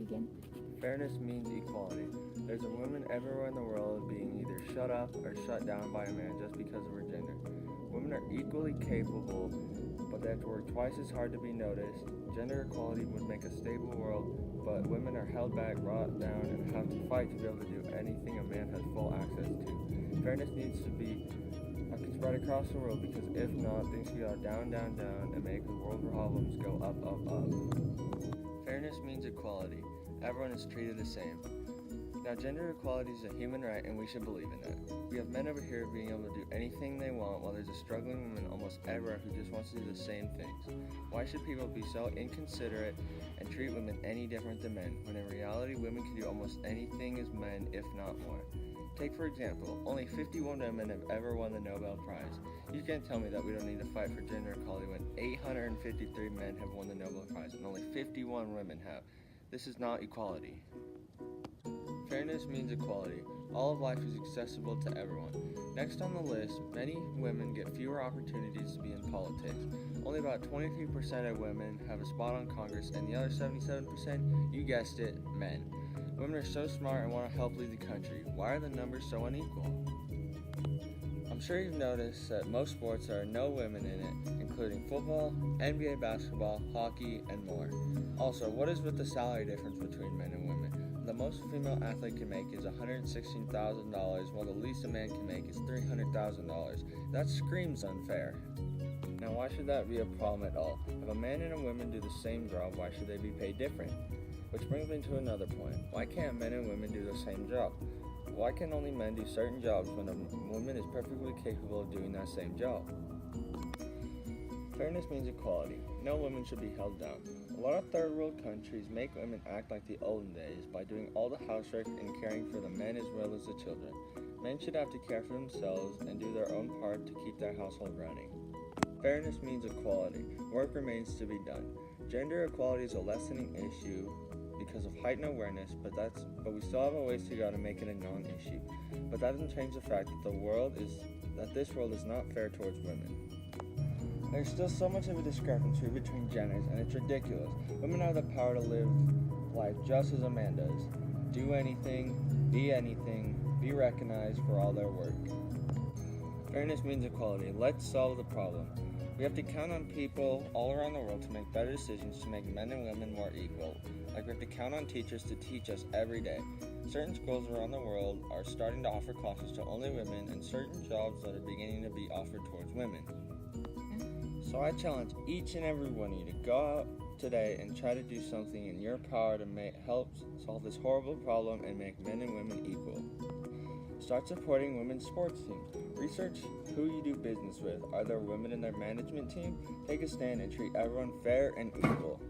begin. Fairness means equality. There's a woman everywhere in the world being either shut up or shut down by a man just because of her gender. Women are equally capable, but they have to work twice as hard to be noticed. Gender equality would make a stable world, but women are held back, brought down, and have to fight to be able to do anything a man has full access to. Fairness needs to be spread across the world, because if not, things can go down, down, down, and make the world problems go up, up, up. Fairness means equality. Everyone is treated the same. Now, gender equality is a human right, and we should believe in that. We have men over here being able to do anything they want, while there's a struggling woman almost everywhere who just wants to do the same things. Why should people be so inconsiderate and treat women any different than men, when in reality, women can do almost anything as men, if not more? Take, for example, only 51 women have ever won the Nobel Prize. You can't tell me that we don't need to fight for gender equality when 853 men have won the Nobel Prize and only 51 women have. This is not equality. Fairness means equality. All of life is accessible to everyone. Next on the list, many women get fewer opportunities to be in politics. Only about 23% of women have a spot on Congress, and the other 77%, you guessed it, men. Women are so smart and want to help lead the country. Why are the numbers so unequal? I'm sure you've noticed that most sports there are no women in it, including football, NBA basketball, hockey, and more. Also, what is with the salary difference between men and women? The most a female athlete can make is $116,000, while the least a man can make is $300,000. That screams unfair. Now, why should that be a problem at all? If a man and a woman do the same job, why should they be paid different? Which brings me to another point. Why can't men and women do the same job? Why can only men do certain jobs when a woman is perfectly capable of doing that same job? Fairness means equality. No woman should be held down. A lot of third world countries make women act like the olden days by doing all the housework and caring for the men as well as the children. Men should have to care for themselves and do their own part to keep their household running. Fairness means equality. Work remains to be done. Gender equality is a lessening issue because of heightened awareness, but we still have a ways to go to make it a non-issue. But that doesn't change the fact that this world is not fair towards women. There's still so much of a discrepancy between genders, and it's ridiculous. Women have the power to live life just as a man does. Do anything, be recognized for all their work. Fairness means equality. Let's solve the problem. We have to count on people all around the world to make better decisions to make men and women more equal. Like, we have to count on teachers to teach us every day. Certain schools around the world are starting to offer classes to only women, and certain jobs that are beginning to be offered towards women. So I challenge each and every one of you to go out today and try to do something in your power to help solve this horrible problem and make men and women equal. Start supporting women's sports teams. Research who you do business with. Are there women in their management team? Take a stand and treat everyone fair and equal.